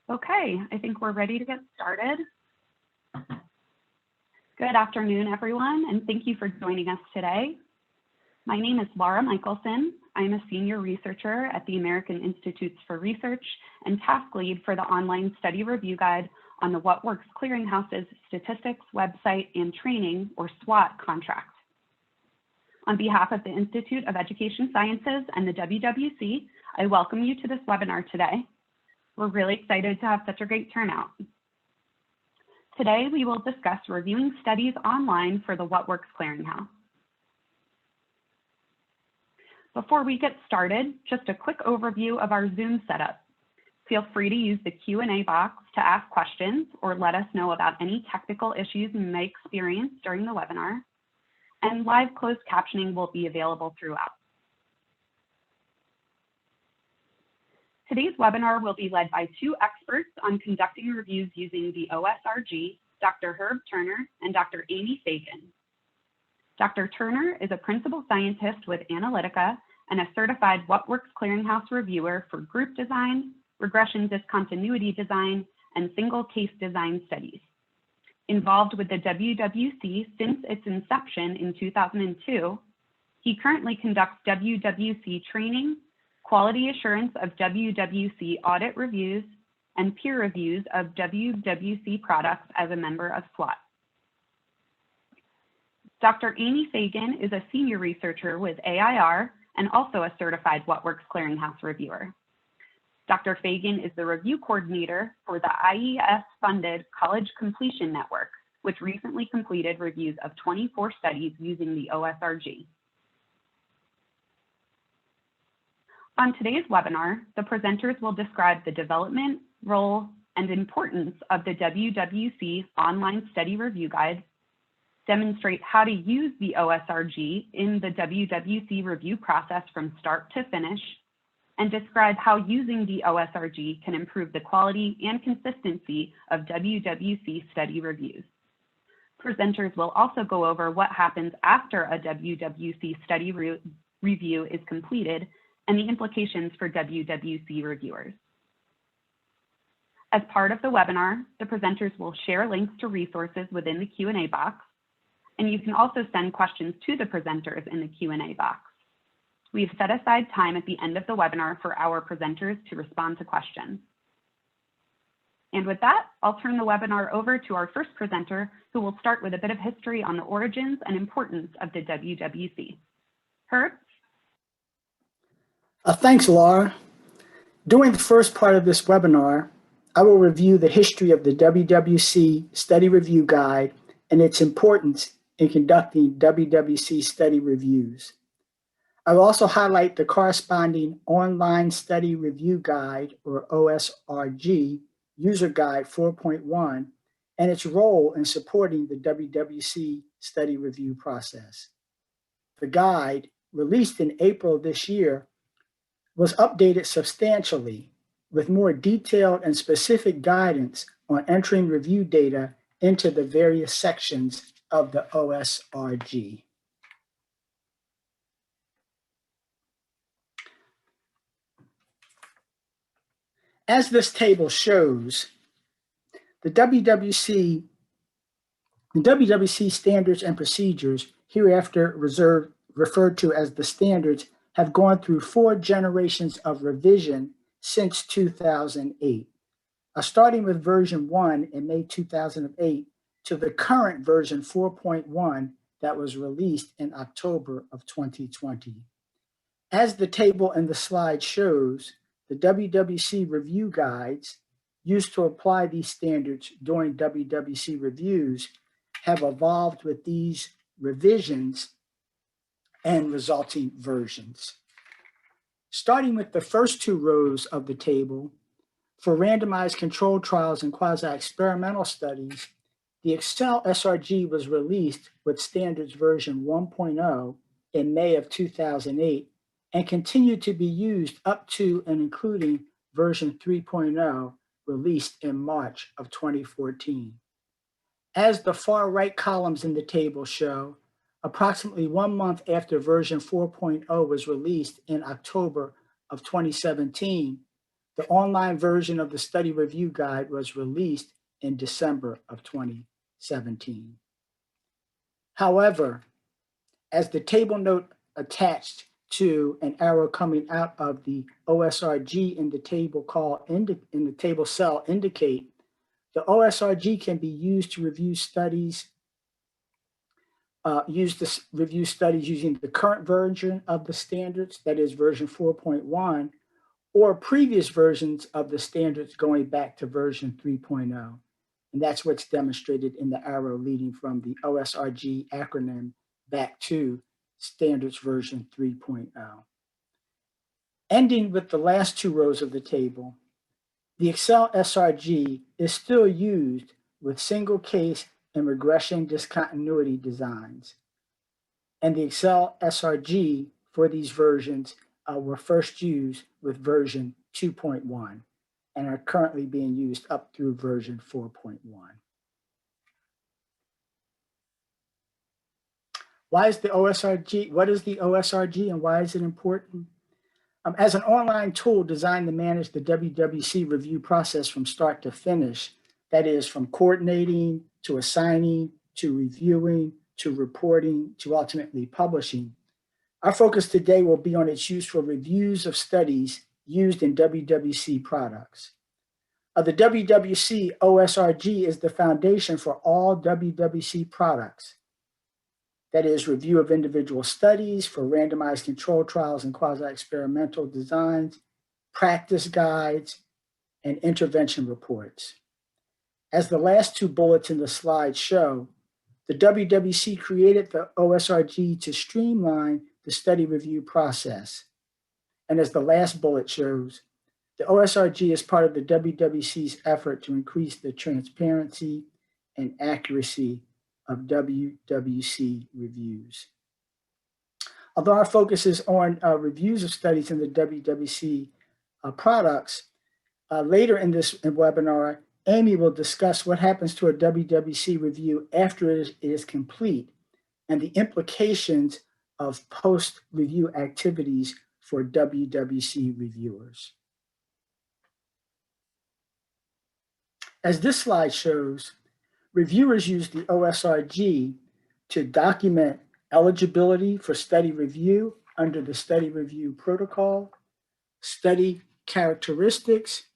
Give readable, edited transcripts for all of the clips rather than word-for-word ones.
Okay, I think we're ready to get started. Good afternoon, everyone, and thank you for joining us today. My name is Laura Michelson. I'm a senior researcher at the American Institutes for Research and task lead for the online study review guide on the What Works Clearinghouse's Statistics, Website, and Training, or SWOT contract. On behalf of the Institute of Education Sciences and the WWC, I welcome you to this webinar today. We're really excited to have such a great turnout. Today, we will discuss reviewing studies online for the What Works Clearinghouse. Before we get started, just a quick overview of our Zoom setup. Feel free to use the Q&A box to ask questions or let us know about any technical issues you may experience during the webinar. And live closed captioning will be available throughout. Today's webinar will be led by two experts on conducting reviews using the OSRG, Dr. Herb Turner and Dr. Amy Fagan. Dr. Turner is a principal scientist with Analytica and a certified What Works Clearinghouse reviewer for group design, regression discontinuity design, and single case design studies. Involved with the WWC since its inception in 2002, he currently conducts WWC training, quality assurance of WWC audit reviews, and peer reviews of WWC products as a member of SWOT. Dr. Amy Fagan is a senior researcher with AIR and also a certified What Works Clearinghouse reviewer. Dr. Fagan is the review coordinator for the IES-funded College Completion Network, which recently completed reviews of 24 studies using the OSRG. On today's webinar, the presenters will describe the development, role, and importance of the WWC Online Study Review Guide, demonstrate how to use the OSRG in the WWC review process from start to finish, and describe how using the OSRG can improve the quality and consistency of WWC study reviews. Presenters will also go over what happens after a WWC study review is completed and the implications for WWC reviewers. As part of the webinar, the presenters will share links to resources within the Q&A box, and you can also send questions to the presenters in the Q&A box. We've set aside time at the end of the webinar for our presenters to respond to questions. And with that, I'll turn the webinar over to our first presenter, who will start with a bit of history on the origins and importance of the WWC. Herb? Thanks, Laura. During the first part of this webinar, I will review the history of the WWC Study Review Guide and its importance in conducting WWC study reviews. I will also highlight the corresponding Online Study Review Guide, or OSRG User Guide 4.1, and its role in supporting the WWC study review process. The guide, released in April of this year, was updated substantially with more detailed and specific guidance on entering review data into the various sections of the OSRG. As this table shows, the WWC standards and procedures, hereafter referred to as the standards, have gone through 4 generations of revision since 2008, starting with version 1 in May 2008 to the current version 4.1 that was released in October of 2020. As the table in the slide shows, the WWC review guides used to apply these standards during WWC reviews have evolved with these revisions and resulting versions. Starting with the first 2 rows of the table, for randomized controlled trials and quasi-experimental studies, the Excel SRG was released with standards version 1.0 in May of 2008 and continued to be used up to and including version 3.0 released in March of 2014. As the far right columns in the table show, approximately 1 month after version 4.0 was released in October of 2017, The online version of the study review guide was released in December of 2017. However, as the table note attached to an arrow coming out of the OSRG in the table cell indicate, the OSRG can be used to review studies, using the current version of the standards, that is version 4.1, or previous versions of the standards going back to version 3.0. And that's what's demonstrated in the arrow leading from the OSRG acronym back to standards version 3.0. Ending with the last two rows of the table, the Excel SRG is still used with single case and regression discontinuity designs. And the Excel SRG for these versions were first used with version 2.1 and are currently being used up through version 4.1. Why is the OSRG? What is the OSRG and why is it important? As an online tool designed to manage the WWC review process from start to finish, that is from coordinating to assigning to reviewing to reporting to ultimately publishing, our focus today will be on its use for reviews of studies used in WWC products. The WWC OSRG is the foundation for all WWC products. That is review of individual studies for randomized controlled trials and quasi-experimental designs, practice guides, and intervention reports. As the last two bullets in the slide show, the WWC created the OSRG to streamline the study review process. And as the last bullet shows, the OSRG is part of the WWC's effort to increase the transparency and accuracy of WWC reviews. Although our focus is on reviews of studies in the WWC products, later in this webinar, Amy will discuss what happens to a WWC review after it is complete and the implications of post-review activities for WWC reviewers. As this slide shows, reviewers use the OSRG to document eligibility for study review under the study review protocol, study characteristics,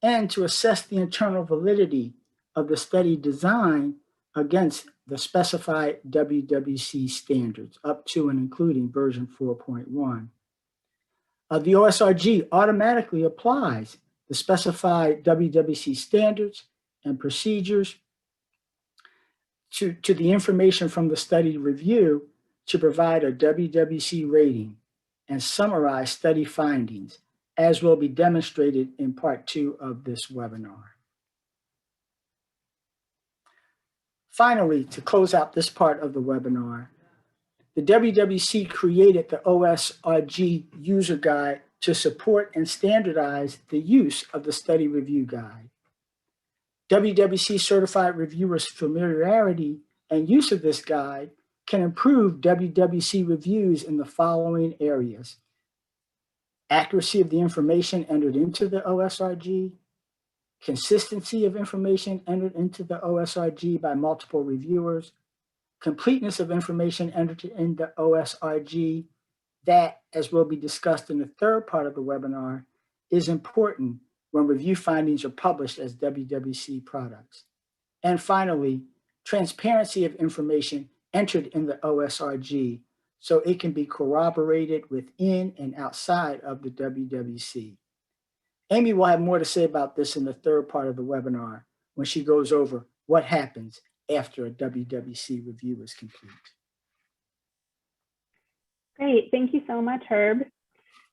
and to assess the internal validity of the study design against the specified WWC standards up to and including version 4.1. The OSRG automatically applies the specified WWC standards and procedures to the information from the study review to provide a WWC rating and summarize study findings, as will be demonstrated in part 2 of this webinar. Finally, to close out this part of the webinar, the WWC created the OSRG User Guide to support and standardize the use of the study review guide. WWC certified reviewers' familiarity and use of this guide can improve WWC reviews in the following areas: accuracy of the information entered into the OSRG, consistency of information entered into the OSRG by multiple reviewers, completeness of information entered in the OSRG that, as will be discussed in the third part of the webinar, is important when review findings are published as WWC products. And finally, transparency of information entered in the OSRG so it can be corroborated within and outside of the WWC. Amy will have more to say about this in the third part of the webinar when she goes over what happens after a WWC review is complete. Great, thank you so much, Herb.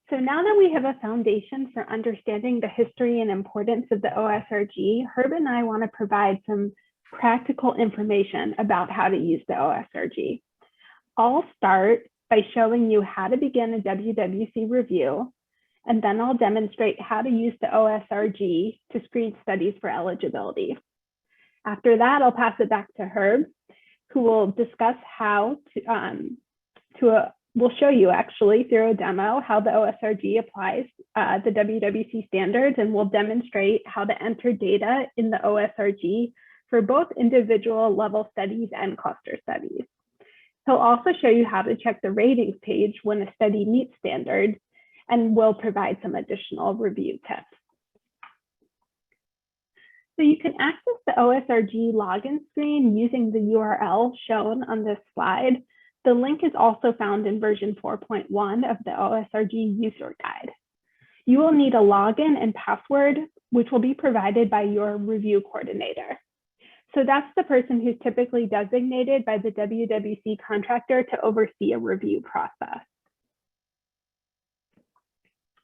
So now that we have a foundation for understanding the history and importance of the OSRG, Herb and I want to provide some practical information about how to use the OSRG. I'll start by showing you how to begin a WWC review, and then I'll demonstrate how to use the OSRG to screen studies for eligibility. After that, I'll pass it back to Herb, who will discuss how to we'll show you actually through a demo how the OSRG applies the WWC standards, and we'll demonstrate how to enter data in the OSRG for both individual level studies and cluster studies. He'll also show you how to check the ratings page when a study meets standards, and we'll provide some additional review tips. So you can access the OSRG login screen using the URL shown on this slide. The link is also found in version 4.1 of the OSRG User Guide. You will need a login and password, which will be provided by your review coordinator. So that's the person who's typically designated by the WWC contractor to oversee a review process.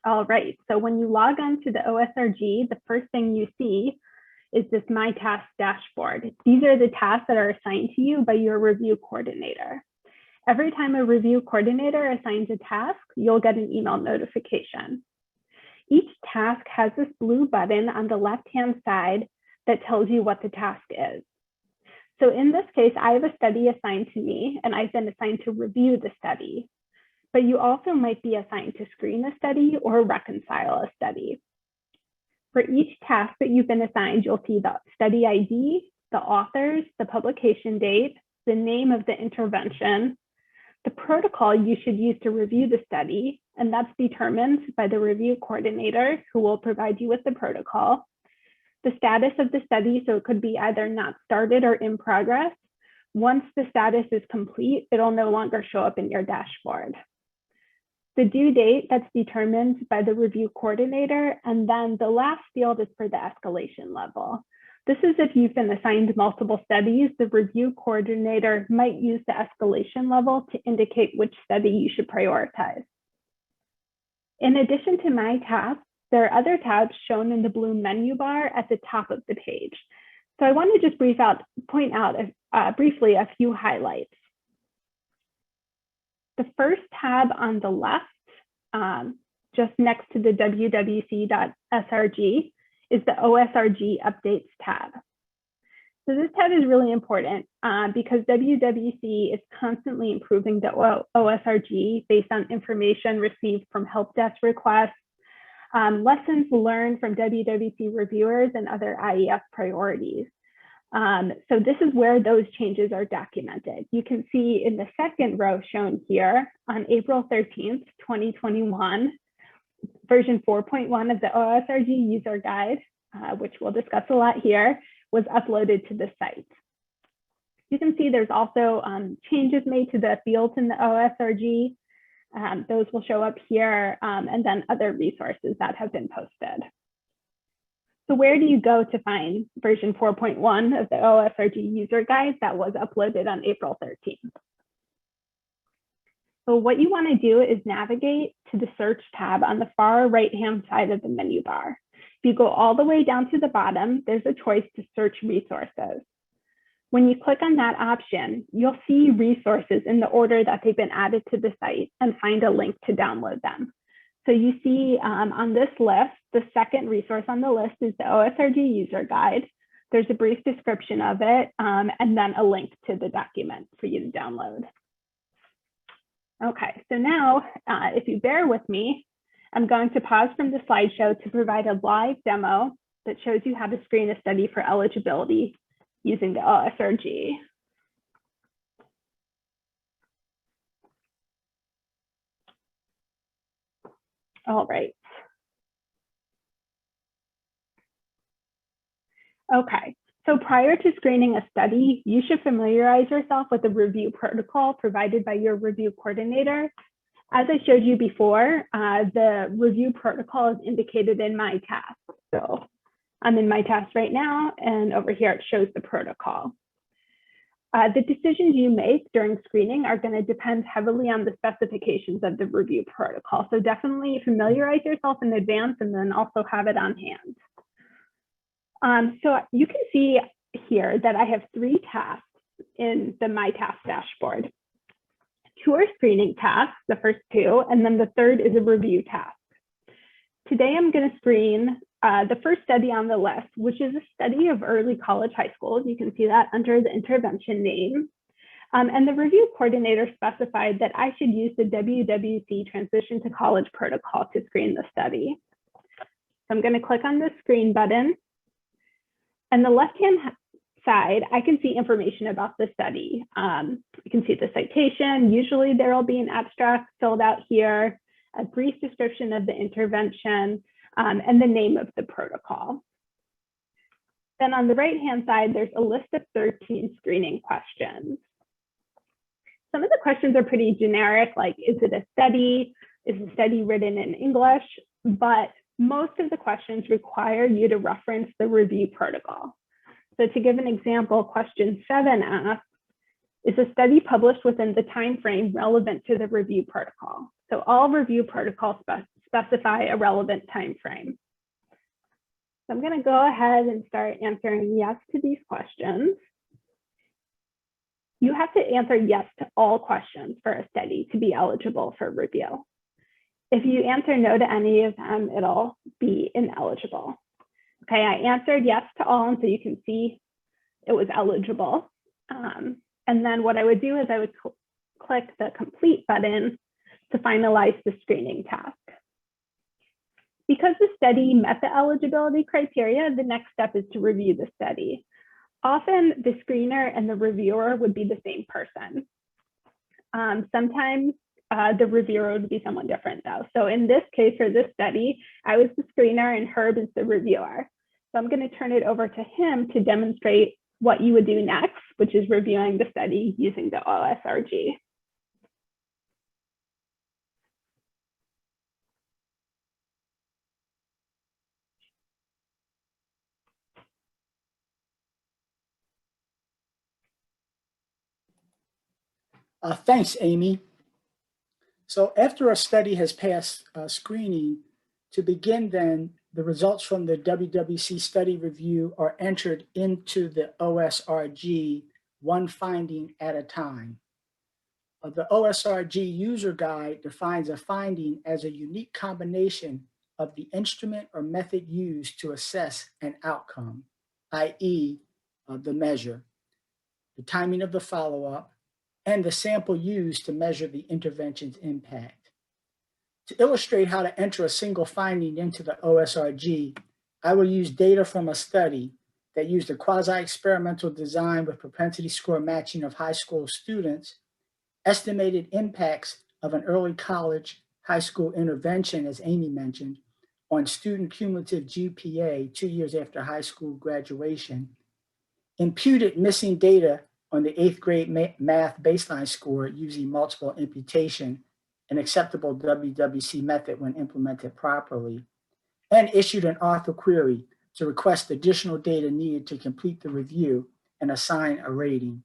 All right, so when you log on to the OSRG, the first thing you see is this My Tasks dashboard. These are the tasks that are assigned to you by your review coordinator. Every time a review coordinator assigns a task, you'll get an email notification. Each task has this blue button on the left-hand side that tells you what the task is. So in this case, I have a study assigned to me, and I've been assigned to review the study. But you also might be assigned to screen a study or reconcile a study. For each task that you've been assigned, you'll see the study ID, the authors, the publication date, the name of the intervention, the protocol you should use to review the study, and that's determined by the review coordinator who will provide you with the protocol, the status of the study, so it could be either not started or in progress. Once the status is complete, it'll no longer show up in your dashboard. The due date that's determined by the review coordinator, and then the last field is for the escalation level. This is if you've been assigned multiple studies, the review coordinator might use the escalation level to indicate which study you should prioritize. In addition to My Tasks, there are other tabs shown in the blue menu bar at the top of the page. So I want to just point out briefly a few highlights. The first tab on the left, just next to the wwc.srg, is the OSRG Updates tab. So this tab is really important because WWC is constantly improving the OSRG based on information received from help desk requests, lessons learned from WWC reviewers, and other IEF priorities. So this is where those changes are documented. You can see in the second row shown here on April 13th, 2021, version 4.1 of the OSRG User Guide, which we'll discuss a lot here, was uploaded to the site. You can see there's also changes made to the fields in the OSRG. Those will show up here, and then other resources that have been posted. So where do you go to find version 4.1 of the OSRG User Guide that was uploaded on April 13th? So what you want to do is navigate to the search tab on the far right-hand side of the menu bar. If you go all the way down to the bottom, there's a choice to search resources. When you click on that option, you'll see resources in the order that they've been added to the site and find a link to download them. So you see on this list, the second resource on the list is the OSRG User Guide. There's a brief description of it, and then a link to the document for you to download. Okay, so now if you bear with me, I'm going to pause from the slideshow to provide a live demo that shows you how to screen a study for eligibility using the OSRG. All right. Okay, so prior to screening a study, you should familiarize yourself with the review protocol provided by your review coordinator. As I showed you before, the review protocol is indicated in My Tasks. So I'm in My Tasks right now, and over here it shows the protocol. The decisions you make during screening are going to depend heavily on the specifications of the review protocol. So definitely familiarize yourself in advance and then also have it on hand. So you can see here that I have 3 tasks in the My Tasks dashboard. 2 are screening tasks, the first 2, and then the third is a review task. Today I'm going to screen the first study on the list, which is a study of early college high schools. You can see that under the intervention name. And the review coordinator specified that I should use the WWC Transition to College protocol to screen the study. So I'm going to click on the screen button. And the left-hand side, I can see information about the study. You can see the citation. Usually there will be an abstract filled out here, a brief description of the intervention, and the name of the protocol. Then on the right-hand side, there's a list of 13 screening questions. Some of the questions are pretty generic, like, is it a study? Is the study written in English? But most of the questions require you to reference the review protocol. So to give an example, question 7 asks, is a study published within the time frame relevant to the review protocol? So all review protocols specify a relevant time frame. So I'm going to go ahead and start answering yes to these questions. You have to answer yes to all questions for a study to be eligible for review. If you answer no to any of them, it'll be ineligible. Okay, I answered yes to all, and so you can see it was eligible. And then what I would do is I would click the complete button to finalize the screening task. Because the study met the eligibility criteria, the next step is to review the study. Often the screener and the reviewer would be the same person. Sometimes the reviewer would be someone different though. So in this case, for this study, I was the screener and Herb is the reviewer. So I'm going to turn it over to him to demonstrate what you would do next, which is reviewing the study using the OSRG. Thanks, Amy. So after a study has passed screening, to begin then, the results from the WWC study review are entered into the OSRG, one finding at a time. The OSRG User Guide defines a finding as a unique combination of the instrument or method used to assess an outcome, i.e. The measure, the timing of the follow-up, and the sample used to measure the intervention's impact. To illustrate how to enter a single finding into the OSRG, I will use data from a study that used a quasi-experimental design with propensity score matching of high school students, estimated impacts of an early college high school intervention, as Amy mentioned, on student cumulative GPA 2 years after high school graduation, imputed missing data on the 8th grade math baseline score using multiple imputation, an acceptable WWC method when implemented properly, and issued an author query to request additional data needed to complete the review and assign a rating.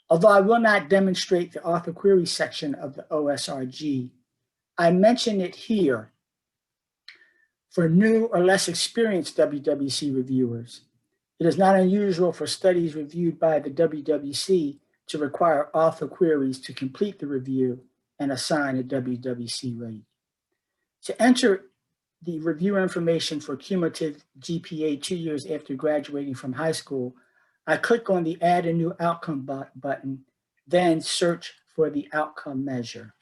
Although I will not demonstrate the author query section of the OSRG, I mention it here for new or less experienced WWC reviewers. It is not unusual for studies reviewed by the WWC to require author queries to complete the review and assign a WWC rating. To enter the review information for cumulative GPA 2 years after graduating from high school, I click on the Add a New Outcome button, then search for the outcome measure.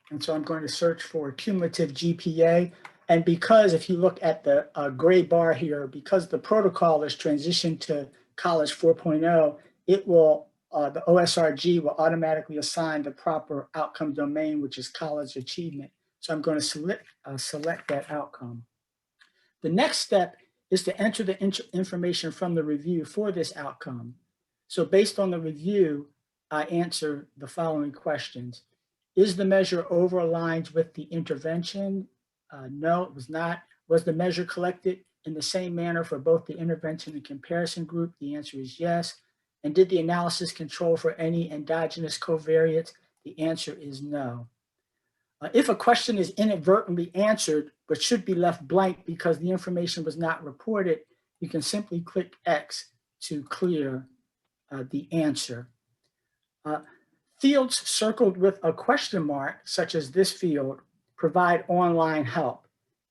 And so I'm going to search for cumulative GPA. And because if you look at the gray bar here, because the protocol is transitioned to College 4.0, it will, the OSRG will automatically assign the proper outcome domain, which is college achievement. So I'm going to select that outcome. The next step is to enter the information from the review for this outcome. So based on the review, I answer the following questions. Is the measure over-aligned with the intervention? No, it was not. Was the measure collected in the same manner for both the intervention and comparison group? The answer is yes. And did the analysis control for any endogenous covariates? The answer is no. If a question is inadvertently answered, but should be left blank because the information was not reported, you can simply click X to clear the answer. Fields circled with a question mark, such as this field, provide online help.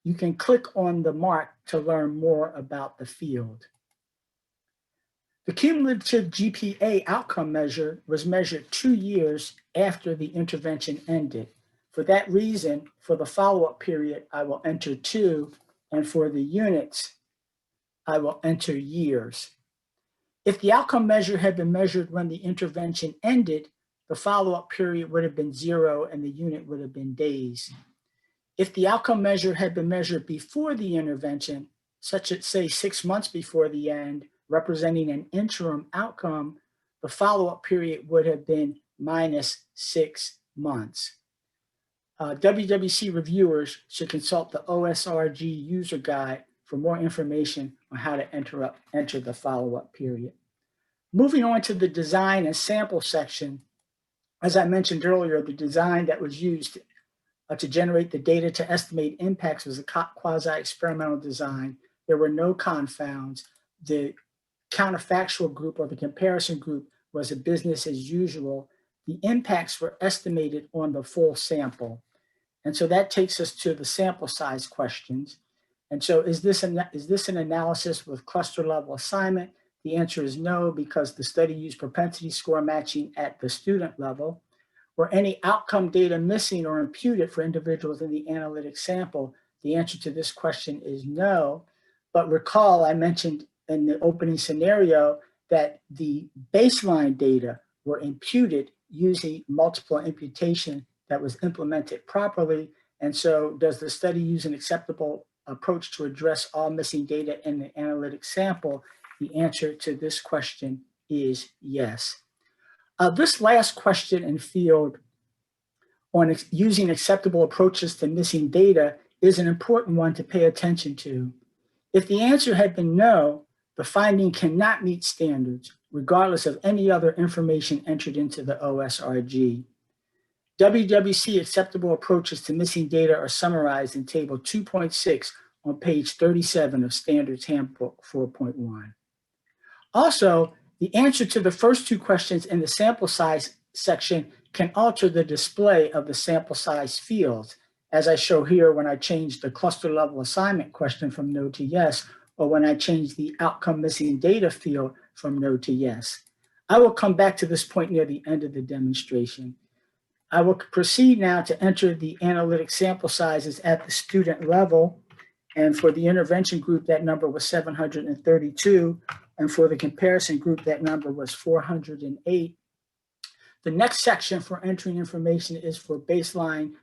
you can click on the mark to learn more about the field. The cumulative GPA outcome measure was measured 2 years after the intervention ended. For that reason, for the follow-up period, I will enter 2, and for the units, I will enter years. If the outcome measure had been measured when the intervention ended, the follow-up period would have been 0 and the unit would have been days. If the outcome measure had been measured before the intervention, such as say 6 months before the end, representing an interim outcome, the follow-up period would have been -6 months. WWC reviewers should consult the OSRG User Guide for more information on how to enter the follow-up period. Moving on to the design and sample section, as I mentioned earlier, the design that was used to generate the data to estimate impacts was a quasi-experimental design. There were no confounds. The counterfactual group or the comparison group was a business as usual. The impacts were estimated on the full sample. And so that takes us to the sample size questions. And so is this an analysis with cluster level assignment? The answer is no, because the study used propensity score matching at the student level. Were any outcome data missing or imputed for individuals in the analytic sample? The answer to this question is no. But recall, I mentioned in the opening scenario that the baseline data were imputed using multiple imputation that was implemented properly. And so does the study use an acceptable approach to address all missing data in the analytic sample? The answer to this question is yes. This last question and field on using acceptable approaches to missing data is an important one to pay attention to. If the answer had been no, the finding cannot meet standards, regardless of any other information entered into the OSRG. WWC acceptable approaches to missing data are summarized in Table 2.6 on page 37 of Standards Handbook 4.1. Also, the answer to the first 2 questions in the sample size section can alter the display of the sample size fields, as I show here when I change the cluster level assignment question from no to yes, or when I change the outcome missing data field from no to yes. I will come back to this point near the end of the demonstration. I will proceed now to enter the analytic sample sizes at the student level. And for the intervention group, that number was 732. And for the comparison group, that number was 408. The next section for entering information is for entering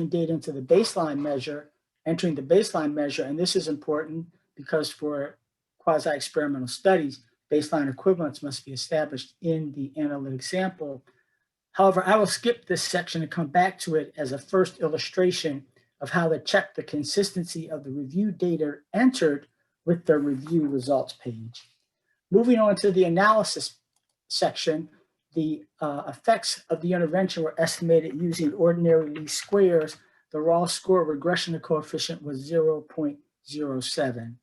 data into the baseline measure, entering the baseline measure. And this is important because for quasi-experimental studies, baseline equivalence must be established in the analytic sample. However, I will skip this section and come back to it as a first illustration of how to check the consistency of the review data entered with the review results page. Moving on to the analysis section, the effects of the intervention were estimated using ordinary least squares. The raw score regression coefficient was 0.07.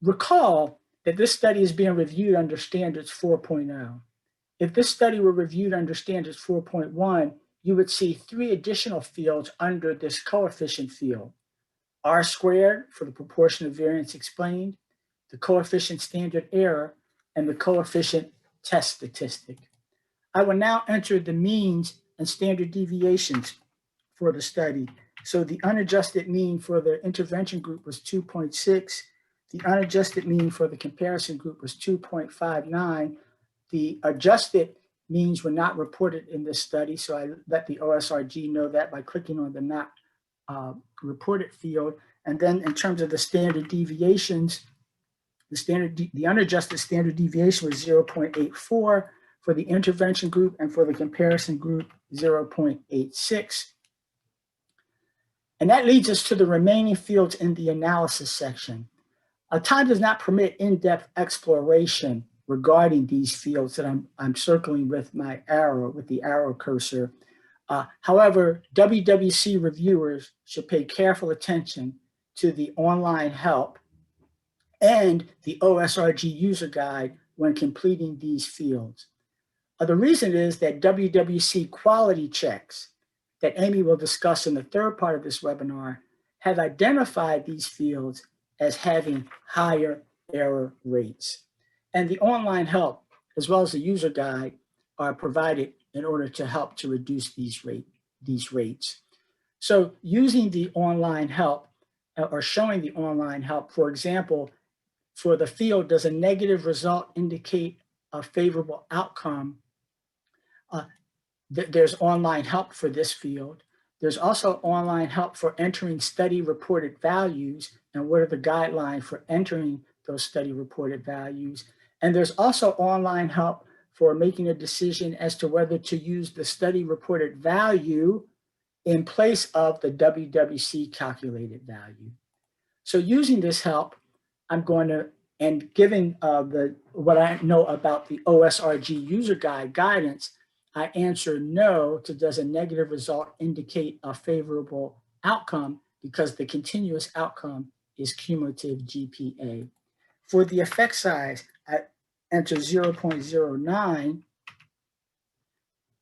Recall that this study is being reviewed under Standards 4.0. If this study were reviewed under Standards 4.1, you would see 3 additional fields under this coefficient field: R squared for the proportion of variance explained, the coefficient standard error, and the coefficient test statistic. I will now enter the means and standard deviations for the study. So the unadjusted mean for the intervention group was 2.6. The unadjusted mean for the comparison group was 2.59. The adjusted means were not reported in this study, so I let the OSRG know that by clicking on the not reported field. And then in terms of the standard deviations, the unadjusted standard deviation was 0.84 for the intervention group, and for the comparison group, 0.86. And that leads us to the remaining fields in the analysis section. Time does not permit in-depth exploration regarding these fields that I'm circling with my arrow, with the arrow cursor. However, WWC reviewers should pay careful attention to the online help and the OSRG user guide when completing these fields. The reason is that WWC quality checks that Amy will discuss in the third part of this webinar have identified these fields as having higher error rates. And the online help, as well as the user guide, are provided in order to help to reduce these rates. So using the online help or showing the online help, for example, for the field, does a negative result indicate a favorable outcome? There's online help for this field. There's also online help for entering study reported values and what are the guidelines for entering those study reported values. And there's also online help for making a decision as to whether to use the study reported value in place of the WWC calculated value. So using this help, I'm going to, and given what I know about the OSRG user guide guidance, I answer no to does a negative result indicate a favorable outcome, because the continuous outcome is cumulative GPA. For the effect size, I enter 0.09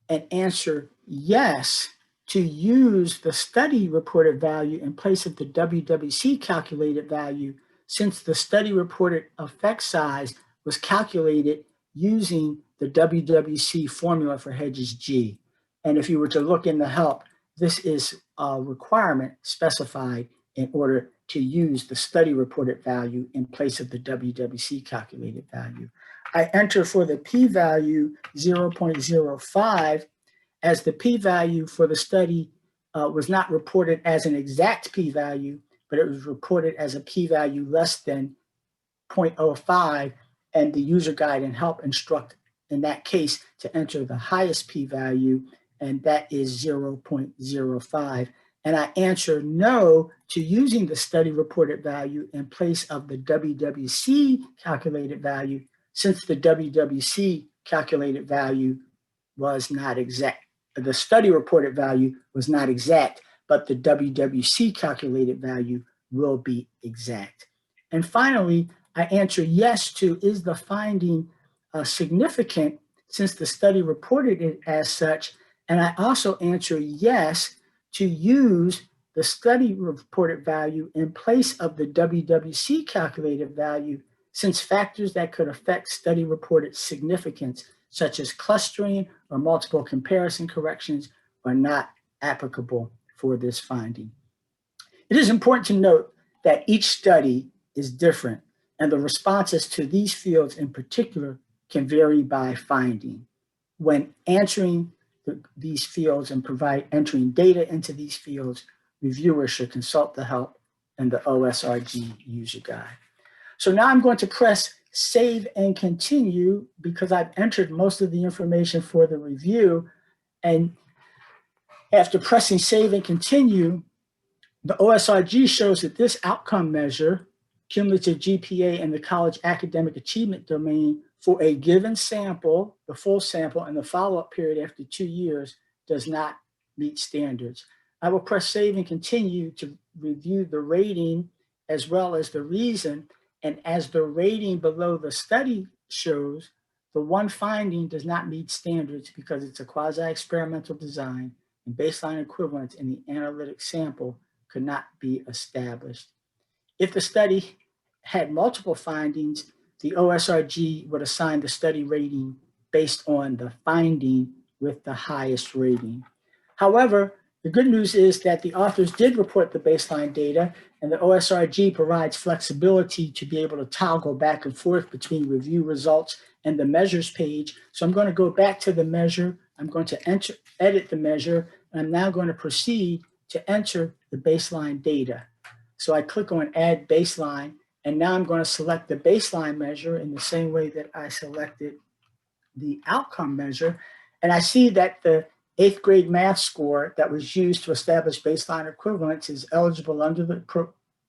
and answer yes to use the study reported value in place of the WWC calculated value, since the study reported effect size was calculated using the WWC formula for Hedges G. And if you were to look in the help, this is a requirement specified in order to use the study reported value in place of the WWC calculated value. I enter for the p-value 0.05, as the p-value for the study was not reported as an exact p-value, but it was reported as a p-value less than 0.05, and the user guide and help instruct in that case to enter the highest p-value, and that is 0.05. And I answer no to using the study reported value in place of the WWC calculated value, since the WWC calculated value was not exact. The study reported value was not exact, but the WWC calculated value will be exact. And finally, I answer yes to is the finding significant, since the study reported it as such. And I also answer yes to use the study reported value in place of the WWC calculated value, since factors that could affect study reported significance, such as clustering or multiple comparison corrections, are not applicable for this finding. It is important to note that each study is different, and the responses to these fields in particular can vary by finding. When answering these fields and entering data into these fields, reviewers should consult the help and the OSRG user guide. So now I'm going to press save and continue, because I've entered most of the information for the review. And after pressing save and continue, the OSRG shows that this outcome measure, cumulative GPA in the college academic achievement domain for a given sample, the full sample, and the follow-up period after 2 years, does not meet standards. I will press save and continue to review the rating as well as the reason. And as the rating below the study shows, the one finding does not meet standards because it's a quasi-experimental design, and baseline equivalence in the analytic sample could not be established. If the study had multiple findings, the OSRG would assign the study rating based on the finding with the highest rating. However, the good news is that the authors did report the baseline data, and the OSRG provides flexibility to be able to toggle back and forth between review results and the measures page. So I'm going to go back to the measure. I'm going to edit the measure, and I'm now going to proceed to enter the baseline data. So I click on Add Baseline, and now I'm going to select the baseline measure in the same way that I selected the outcome measure. And I see that the 8th grade math score that was used to establish baseline equivalence is eligible under the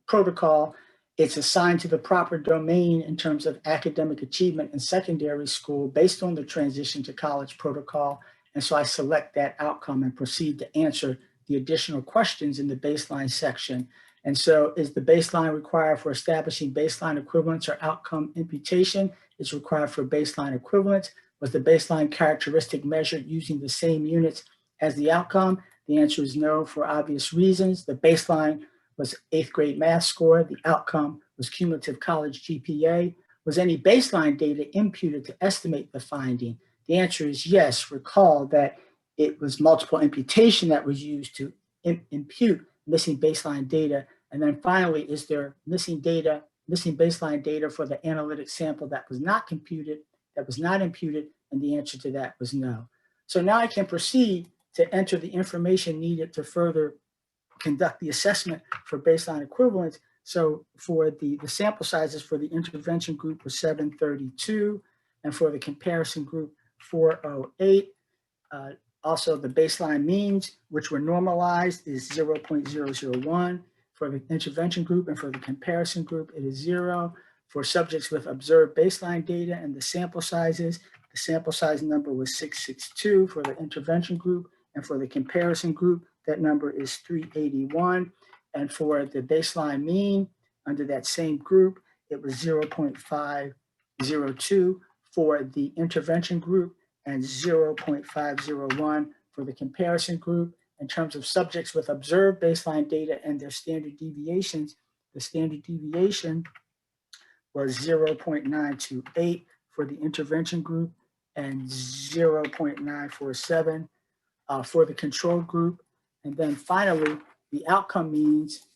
protocol. It's assigned to the proper domain in terms of academic achievement in secondary school based on the transition to college protocol. And so I select that outcome and proceed to answer the additional questions in the baseline section. And so, is the baseline required for establishing baseline equivalence or outcome imputation? It's required for baseline equivalence. Was the baseline characteristic measured using the same units as the outcome? The answer is no for obvious reasons. The baseline was 8th grade math score. The outcome was cumulative college GPA. Was any baseline data imputed to estimate the finding? The answer is yes. Recall that it was multiple imputation that was used to impute missing baseline data. And then finally, is there missing baseline data for the analytic sample that was not imputed? And the answer to that was no. So now I can proceed to enter the information needed to further conduct the assessment for baseline equivalence. So for the sample sizes for the intervention group were 732, and for the comparison group 408. Also the baseline means, which were normalized, is 0.001 for the intervention group, and for the comparison group it is 0. For subjects with observed baseline data and the sample sizes, the sample size number was 662 for the intervention group, and for the comparison group, that number is 381. And for the baseline mean under that same group, it was 0.502 for the intervention group and 0.501 for the comparison group. In terms of subjects with observed baseline data and their standard deviations, the standard deviation was 0.928 for the intervention group and 0.947 for the control group. And then finally, the outcome means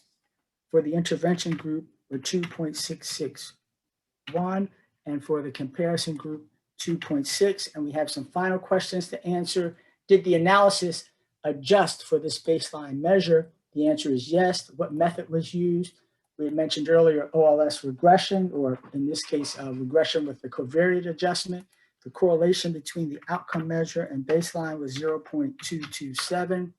for the intervention group were 2.661, and for the comparison group, 2.6. And we have some final questions to answer. Did the analysis adjust for this baseline measure? The answer is yes. What method was used? We had mentioned earlier OLS regression, or in this case, regression with the covariate adjustment. The correlation between the outcome measure and baseline was 0.227.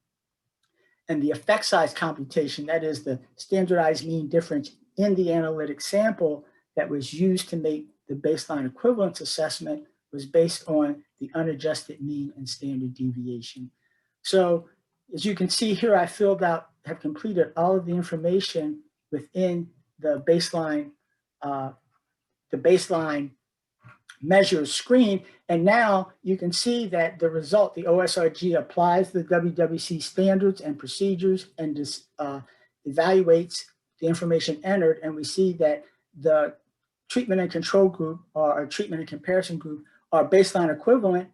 And the effect size computation, that is the standardized mean difference in the analytic sample that was used to make the baseline equivalence assessment, was based on the unadjusted mean and standard deviation. So as you can see here, I have completed all of the information within the baseline measure screen. And now you can see that the result, the OSRG applies the WWC standards and procedures and evaluates the information entered. And we see that the treatment and control group, or treatment and comparison group, are baseline equivalent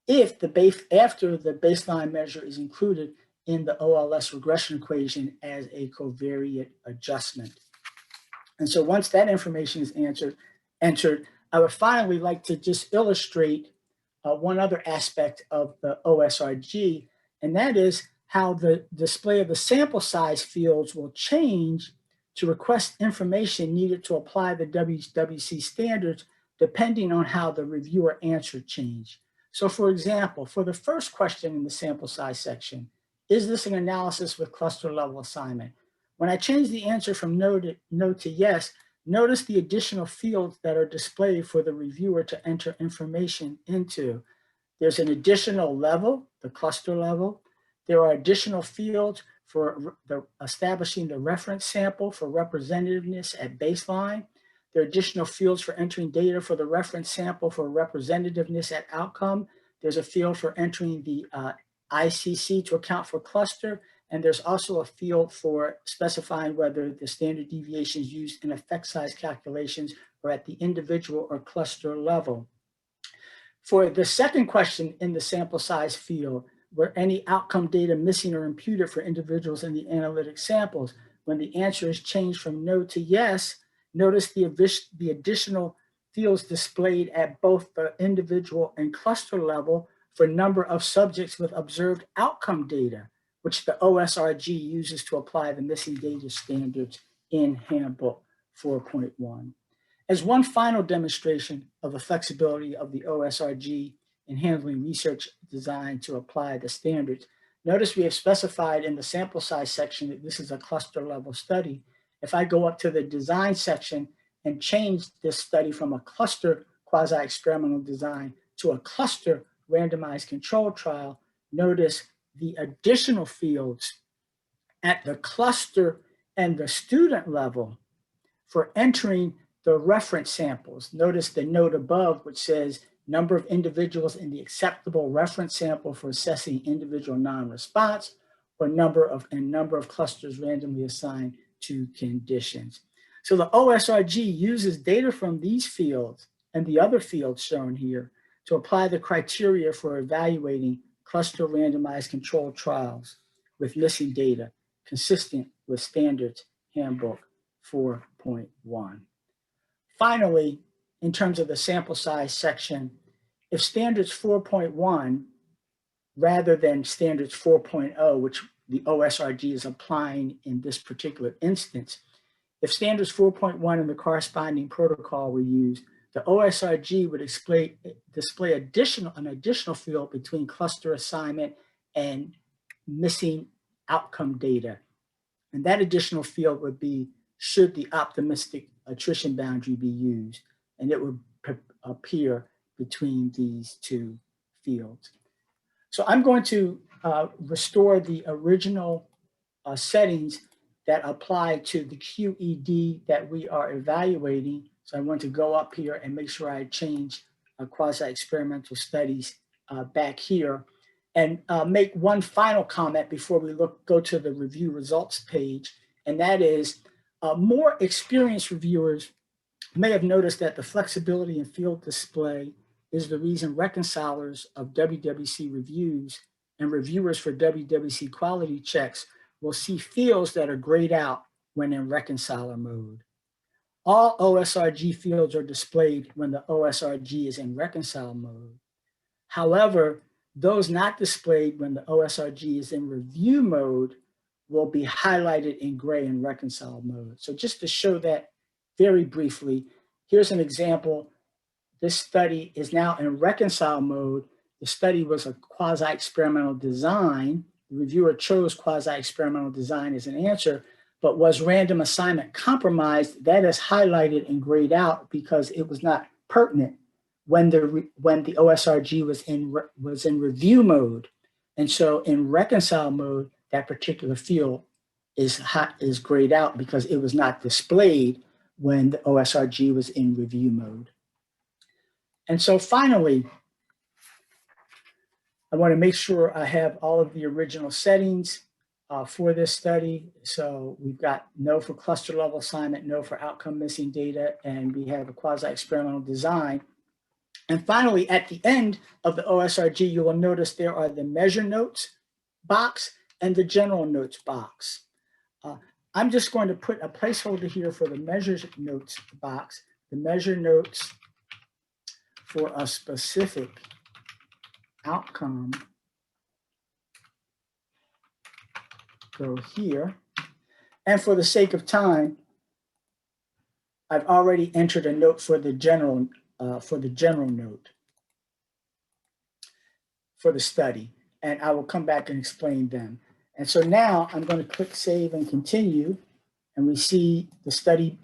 if after the baseline measure is included in the OLS regression equation as a covariate adjustment. And so once that information is entered, I would finally like to just illustrate one other aspect of the OSRG, and that is how the display of the sample size fields will change to request information needed to apply the WWC standards depending on how the reviewer answered change. So for example, for the first question in the sample size section, is this an analysis with cluster level assignment? When I change the answer from no to yes, notice the additional fields that are displayed for the reviewer to enter information into. There's an additional level, the cluster level. There are additional fields for establishing the reference sample for representativeness at baseline. There are additional fields for entering data for the reference sample for representativeness at outcome. There's a field for entering the ICC to account for cluster. And there's also a field for specifying whether the standard deviations used in effect size calculations are at the individual or cluster level. For the second question in the sample size field, were any outcome data missing or imputed for individuals in the analytic samples? When the answer is changed from no to yes, notice the additional fields displayed at both the individual and cluster level for number of subjects with observed outcome data, which the OSRG uses to apply the missing data standards in Handbook 4.1. As one final demonstration of the flexibility of the OSRG in handling research designed to apply the standards, notice we have specified in the sample size section that this is a cluster level study. If I go up to the design section and change this study from a cluster quasi-experimental design to a cluster randomized control trial, notice the additional fields at the cluster and the student level for entering the reference samples. Notice the note above which says number of individuals in the acceptable reference sample for assessing individual non-response, or number of clusters randomly assigned to conditions. So the OSRG uses data from these fields and the other fields shown here to apply the criteria for evaluating cluster randomized controlled trials with missing data, consistent with Standards Handbook 4.1. Finally, in terms of the sample size section, if Standards 4.1, rather than Standards 4.0, which the OSRG is applying in this particular instance, if Standards 4.1 and the corresponding protocol were used, the OSRG would display an additional field between cluster assignment and missing outcome data. And that additional field would be, should the optimistic attrition boundary be used? And it would appear between these two fields. So I'm going to restore the original settings that apply to the QED that we are evaluating. So I want to go up here and make sure I change quasi-experimental studies back here, and make one final comment before we go to the review results page. And that is, more experienced reviewers may have noticed that the flexibility in field display is the reason reconcilers of WWC reviews and reviewers for WWC quality checks will see fields that are grayed out when in reconciler mode. All OSRG fields are displayed when the OSRG is in reconcile mode. However, those not displayed when the OSRG is in review mode will be highlighted in gray in reconcile mode. So just to show that very briefly, here's an example. This study is now in reconcile mode. The study was a quasi-experimental design. The reviewer chose quasi-experimental design as an answer, but was random assignment compromised? That is highlighted and grayed out because it was not pertinent when the OSRG was in review mode. And so in reconcile mode, that particular field is grayed out because it was not displayed when the OSRG was in review mode. And so finally, I want to make sure I have all of the original settings for this study. So we've got no for cluster level assignment, no for outcome missing data, and we have a quasi-experimental design. And finally, at the end of the OSRG, you will notice there are the measure notes box and the general notes box. I'm just going to put a placeholder here for the measure notes box. The measure notes for a specific outcome go here. And for the sake of time, I've already entered a note for the general note for the study, and I will come back and explain them. And so now I'm going to click Save and Continue, and we see the study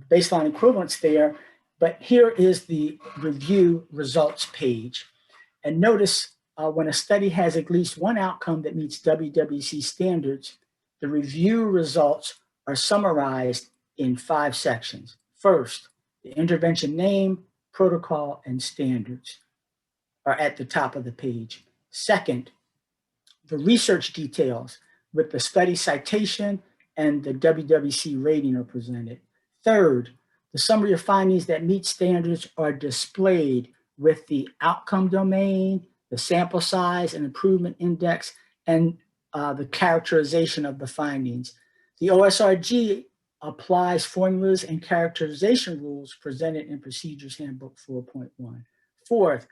baseline equivalence there. But here is the review results page. And notice when a study has at least one outcome that meets WWC standards, the review results are summarized in 5 sections. First, the intervention name, protocol, and standards are at the top of the page. Second, the research details with the study citation and the WWC rating are presented. Third, the summary of findings that meet standards are displayed with the outcome domain, the sample size and improvement index, and the characterization of the findings. The OSRG applies formulas and characterization rules presented in Procedures Handbook 4.1. Fourth,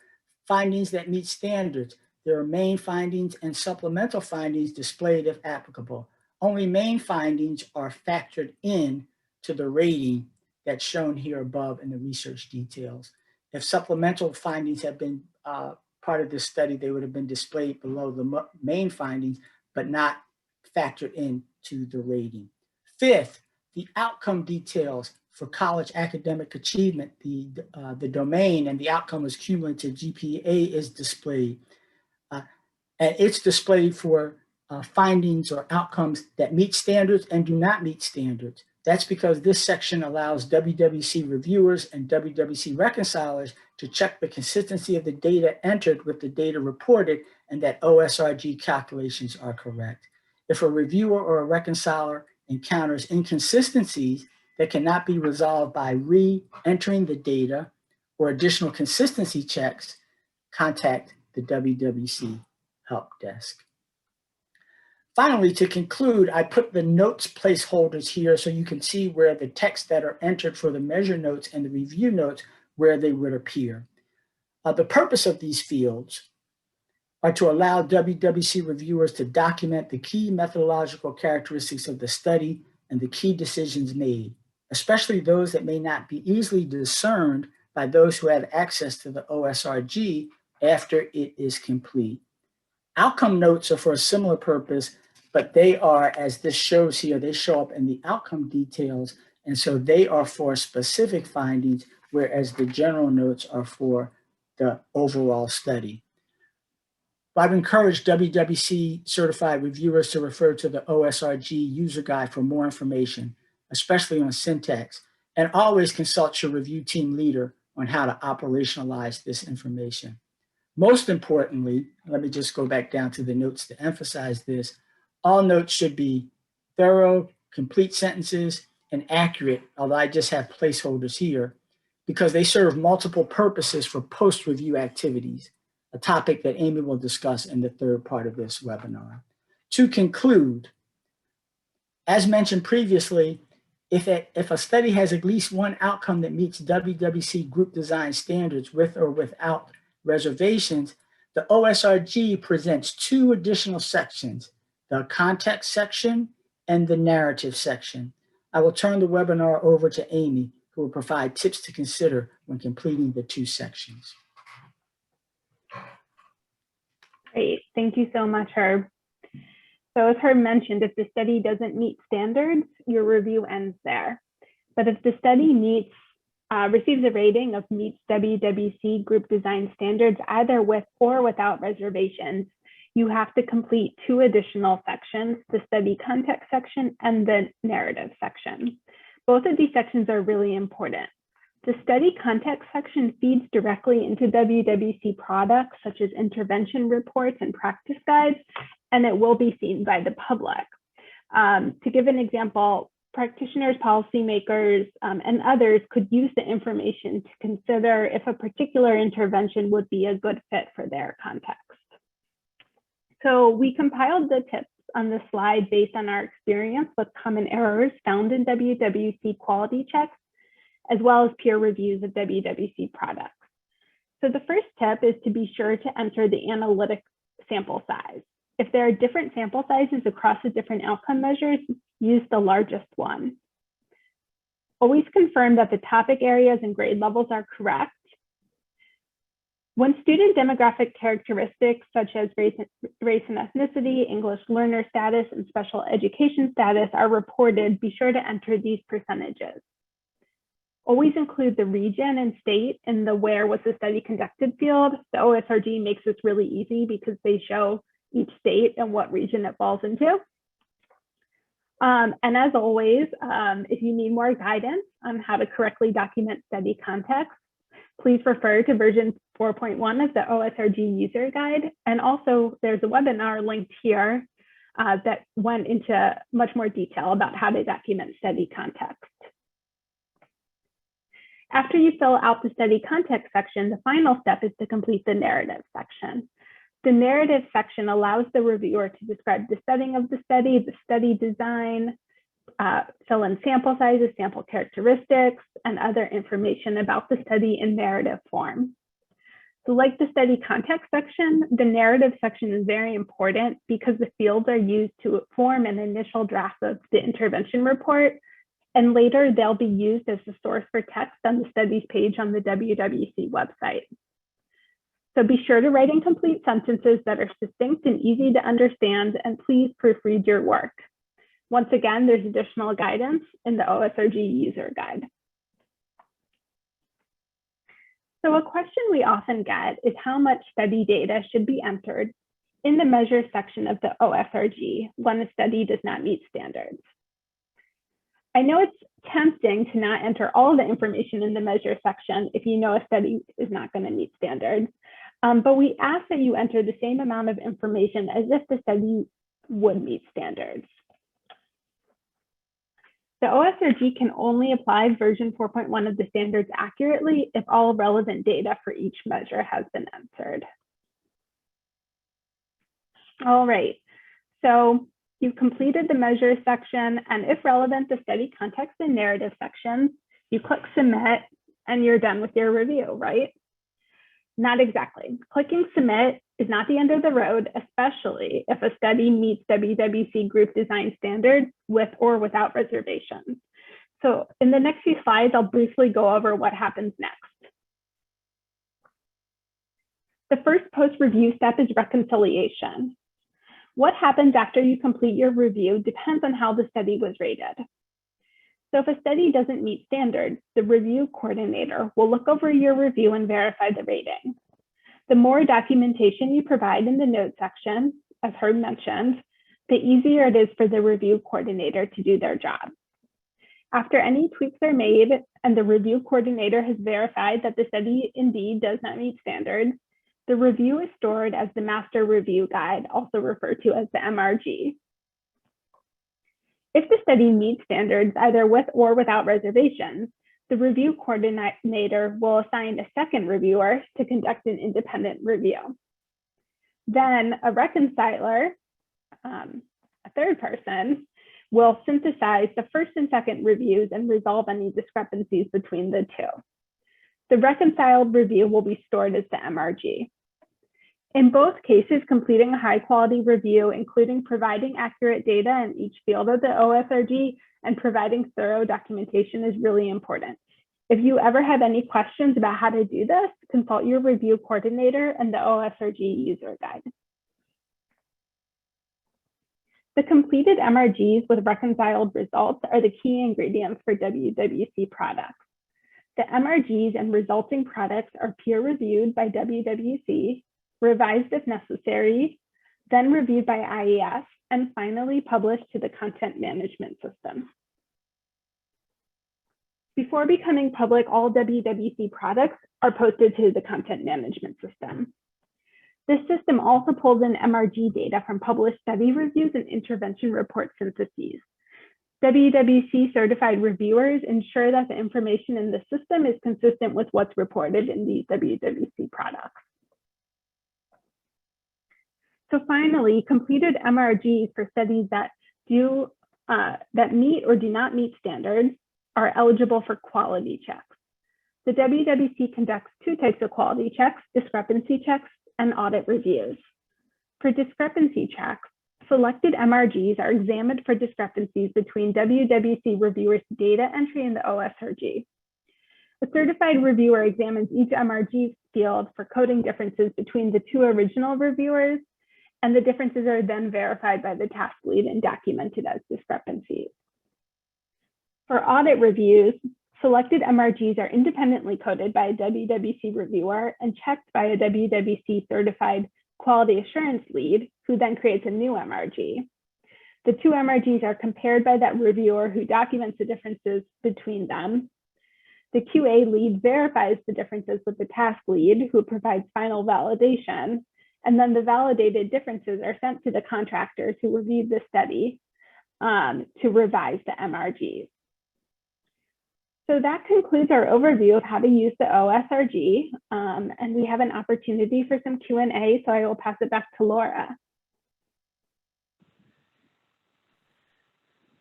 findings that meet standards. There are main findings and supplemental findings displayed if applicable. Only main findings are factored in to the rating that's shown here above in the research details. If supplemental findings have been part of this study, they would have been displayed below the main findings, but not factored into the rating. Fifth, the outcome details for college academic achievement, the domain and the outcome is cumulative GPA is displayed. And it's displayed for findings or outcomes that meet standards and do not meet standards. That's because this section allows WWC reviewers and WWC reconcilers to check the consistency of the data entered with the data reported and that OSRG calculations are correct. If a reviewer or a reconciler encounters inconsistencies that cannot be resolved by re-entering the data or additional consistency checks, contact the WWC help desk. Finally, to conclude, I put the notes placeholders here so you can see where the text that are entered for the measure notes and the review notes, where they would appear. The purpose of these fields are to allow WWC reviewers to document the key methodological characteristics of the study and the key decisions made, especially those that may not be easily discerned by those who have access to the OSRG after it is complete. Outcome notes are for a similar purpose, but they are, as this shows here, they show up in the outcome details, and so they are for specific findings, whereas the general notes are for the overall study. I've encouraged WWC certified reviewers to refer to the OSRG User Guide for more information, especially on syntax, and always consult your review team leader on how to operationalize this information. Most importantly, let me just go back down to the notes to emphasize this. All notes should be thorough, complete sentences, and accurate, although I just have placeholders here, because they serve multiple purposes for post-review activities, a topic that Amy will discuss in the third part of this webinar. To conclude, as mentioned previously, if a study has at least one outcome that meets WWC group design standards with or without reservations, the OSRG presents two additional sections, the context section and the narrative section. I will turn the webinar over to Amy, who will provide tips to consider when completing the two sections. Great, thank you so much, Herb. So as Herb mentioned, if the study doesn't meet standards, your review ends there. But if the study receives a rating of meets WWC group design standards, either with or without reservations, you have to complete two additional sections, the study context section and the narrative section. Both of these sections are really important. The study context section feeds directly into WWC products such as intervention reports and practice guides, and it will be seen by the public. To give an example, practitioners, policymakers, and others could use the information to consider if a particular intervention would be a good fit for their context. So we compiled the tips on the slide based on our experience with common errors found in WWC quality checks, as well as peer reviews of WWC products. So the first tip is to be sure to enter the analytic sample size. If there are different sample sizes across the different outcome measures, use the largest one. Always confirm that the topic areas and grade levels are correct. When student demographic characteristics such as race and ethnicity, English learner status, and special education status are reported, be sure to enter these percentages. Always include the region and state in the where was the study conducted field. The OSRG makes this really easy because they show each state and what region it falls into. And as always, if you need more guidance on how to correctly document study context, please refer to version 4.1 of the OSRG User Guide. And also there's a webinar linked here that went into much more detail about how to document study context. After you fill out the study context section, the final step is to complete the narrative section. The narrative section allows the reviewer to describe the setting of the study design, fill in sample sizes, sample characteristics, and other information about the study in narrative form. So like the study context section, the narrative section is very important because the fields are used to form an initial draft of the intervention report, and later they'll be used as the source for text on the studies page on the WWC website. So be sure to write in complete sentences that are succinct and easy to understand, and please proofread your work. Once again, there's additional guidance in the OSRG User Guide. So a question we often get is how much study data should be entered in the measure section of the OSRG when a study does not meet standards. I know it's tempting to not enter all the information in the measure section if you know a study is not going to meet standards, but we ask that you enter the same amount of information as if the study would meet standards. The OSRG can only apply version 4.1 of the standards accurately if all relevant data for each measure has been entered. All right, so you've completed the measures section, and if relevant, the study context and narrative sections. You click submit and you're done with your review, right? Not exactly. Clicking submit is not the end of the road, especially if a study meets WWC group design standards with or without reservations. So in the next few slides, I'll briefly go over what happens next. The first post-review step is reconciliation. What happens after you complete your review depends on how the study was rated. So if a study doesn't meet standards, the review coordinator will look over your review and verify the rating. The more documentation you provide in the notes section, as Herb mentioned, the easier it is for the review coordinator to do their job. After any tweaks are made and the review coordinator has verified that the study indeed does not meet standards, the review is stored as the master review guide, also referred to as the MRG. If the study meets standards, either with or without reservations, the review coordinator will assign a second reviewer to conduct an independent review. Then a reconciler, a third person, will synthesize the first and second reviews and resolve any discrepancies between the two. The reconciled review will be stored as the MRG. In both cases, completing a high-quality review, including providing accurate data in each field of the OSRG and providing thorough documentation, is really important. If you ever have any questions about how to do this, consult your review coordinator and the OSRG user guide. The completed MRGs with reconciled results are the key ingredients for WWC products. The MRGs and resulting products are peer-reviewed by WWC, revised if necessary, then reviewed by IES, and finally published to the content management system. Before becoming public, all WWC products are posted to the content management system. This system also pulls in MRG data from published study reviews and intervention report syntheses. WWC certified reviewers ensure that the information in the system is consistent with what's reported in these WWC products. So finally, completed MRGs for studies that meet or do not meet standards are eligible for quality checks. The WWC conducts two types of quality checks: discrepancy checks and audit reviews. For discrepancy checks, selected MRGs are examined for discrepancies between WWC reviewers' data entry and the OSRG. A certified reviewer examines each MRG field for coding differences between the two original reviewers, and the differences are then verified by the task lead and documented as discrepancies. For audit reviews, selected MRGs are independently coded by a WWC reviewer and checked by a WWC certified quality assurance lead, who then creates a new MRG. The two MRGs are compared by that reviewer, who documents the differences between them. The QA lead verifies the differences with the task lead, who provides final validation. And then the validated differences are sent to the contractors who reviewed the study to revise the MRGs. So that concludes our overview of how to use the OSRG, and we have an opportunity for some Q&A, so I will pass it back to Laura.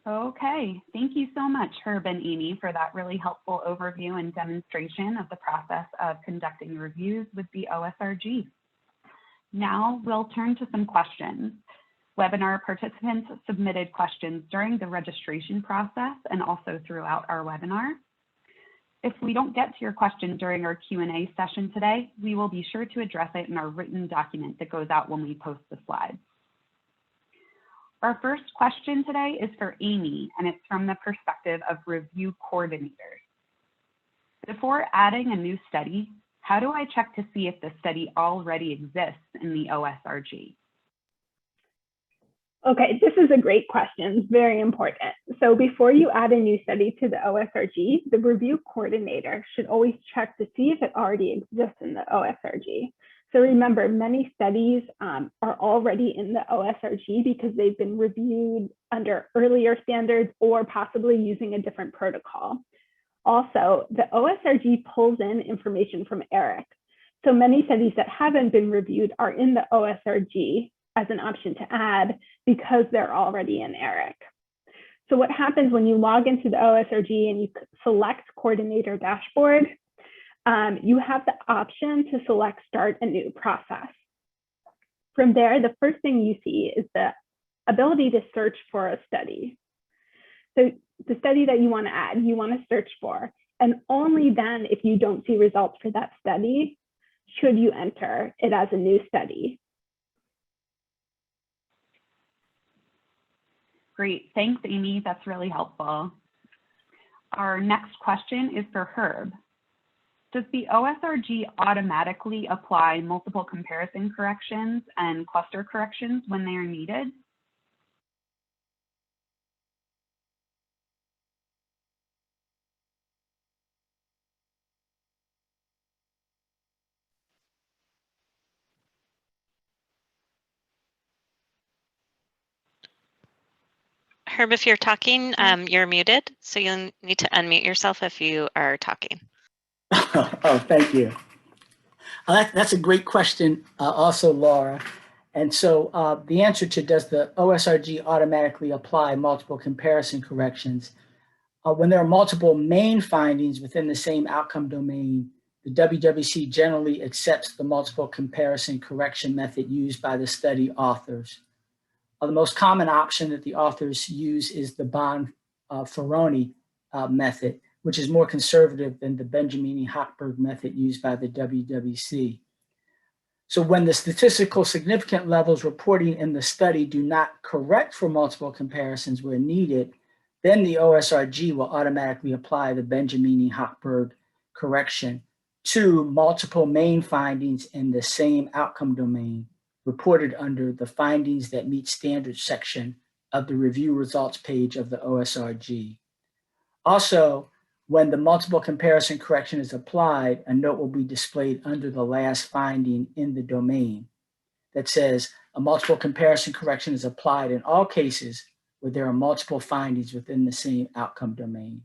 Okay, thank you so much, Herb and Amy, for that really helpful overview and demonstration of the process of conducting reviews with the OSRG. Now we'll turn to some questions. Webinar participants submitted questions during the registration process and also throughout our webinar. If we don't get to your question during our Q&A session today, we will be sure to address it in our written document that goes out when we post the slides. Our first question today is for Amy, and it's from the perspective of review coordinators. Before adding a new study, how do I check to see if the study already exists in the OSRG? Okay, this is a great question, very important. So before you add a new study to the OSRG, the review coordinator should always check to see if it already exists in the OSRG. So remember, many studies are already in the OSRG because they've been reviewed under earlier standards or possibly using a different protocol. Also, the OSRG pulls in information from ERIC. So many studies that haven't been reviewed are in the OSRG as an option to add because they're already in ERIC. So what happens when you log into the OSRG and you select Coordinator Dashboard, you have the option to select Start a New Process. From there, the first thing you see is the ability to search for a study. So the study that you want to add, you want to search for, and only then, if you don't see results for that study, should you enter it as a new study. Great, thanks, Amy. That's really helpful. Our next question is for Herb. Does the OSRG automatically apply multiple comparison corrections and cluster corrections when they are needed? Herb, if you're talking, you're muted, so you'll need to unmute yourself if you are talking. Oh, thank you. That's a great question also, Laura. And so the answer to does the OSRG automatically apply multiple comparison corrections? When there are multiple main findings within the same outcome domain, the WWC generally accepts the multiple comparison correction method used by the study authors. The most common option that the authors use is the Bonferroni method, which is more conservative than the Benjamini-Hochberg method used by the WWC. So when the statistical significant levels reporting in the study do not correct for multiple comparisons where needed, then the OSRG will automatically apply the Benjamini-Hochberg correction to multiple main findings in the same outcome domain, reported under the Findings That Meet Standards section of the Review Results page of the OSRG. Also, when the multiple comparison correction is applied, a note will be displayed under the last finding in the domain that says a multiple comparison correction is applied in all cases where there are multiple findings within the same outcome domain.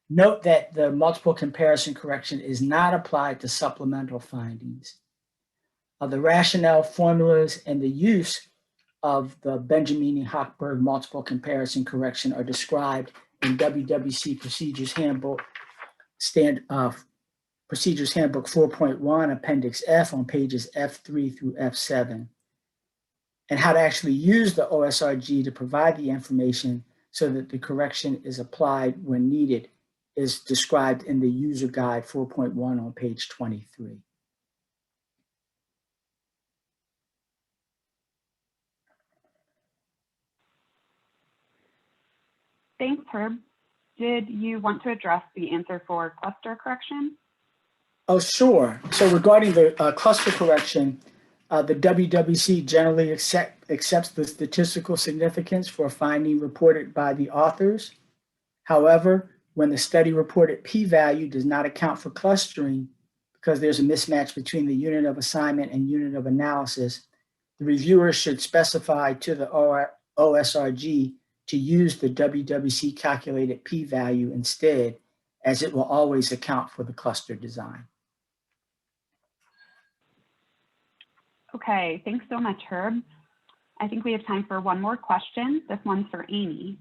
Note that the multiple comparison correction is not applied to supplemental findings. The rationale, formulas, and the use of the Benjamini-Hochberg multiple comparison correction are described in WWC Procedures Handbook, Procedures Handbook 4.1, Appendix F on pages F3 through F7, and how to actually use the OSRG to provide the information so that the correction is applied when needed is described in the User Guide 4.1 on page 23. Thanks, Herb. Did you want to address the answer for cluster correction? Oh, sure. So regarding the cluster correction, the WWC generally accepts the statistical significance for a finding reported by the authors. However, when the study reported p-value does not account for clustering because there's a mismatch between the unit of assignment and unit of analysis, the reviewer should specify to the OSRG to use the WWC calculated p-value instead, as it will always account for the cluster design. Okay, thanks so much, Herb. I think we have time for one more question. This one's for Amy.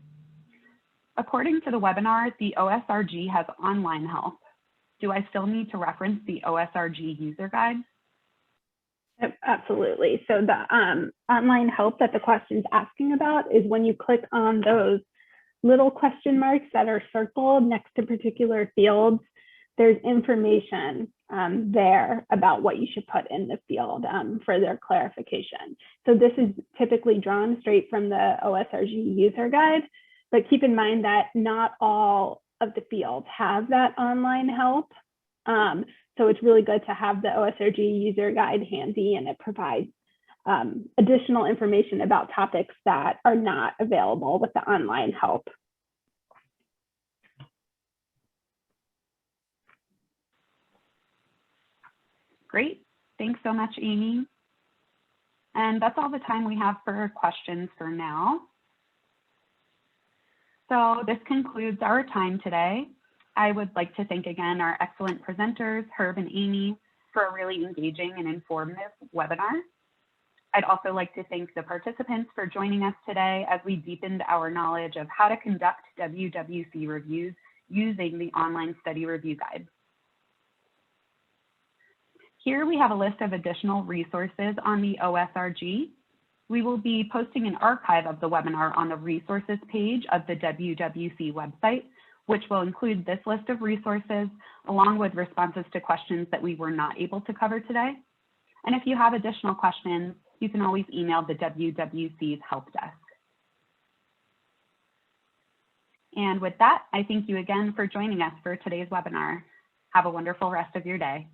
According to the webinar, the OSRG has online help. Do I still need to reference the OSRG user guide? Absolutely. So the online help that the question's asking about is when you click on those little question marks that are circled next to particular fields, there's information there about what you should put in the field for their clarification. So this is typically drawn straight from the OSRG user guide, but keep in mind that not all of the fields have that online help. So it's really good to have the OSRG user guide handy, and it provides additional information about topics that are not available with the online help. Great. Thanks so much, Amy. And that's all the time we have for questions for now. So this concludes our time today. I would like to thank again our excellent presenters, Herb and Amy, for a really engaging and informative webinar. I'd also like to thank the participants for joining us today as we deepened our knowledge of how to conduct WWC reviews using the online study review guide. Here we have a list of additional resources on the OSRG. We will be posting an archive of the webinar on the resources page of the WWC website, which will include this list of resources along with responses to questions that we were not able to cover today. And if you have additional questions, you can always email the WWC's help desk. And with that, I thank you again for joining us for today's webinar. Have a wonderful rest of your day.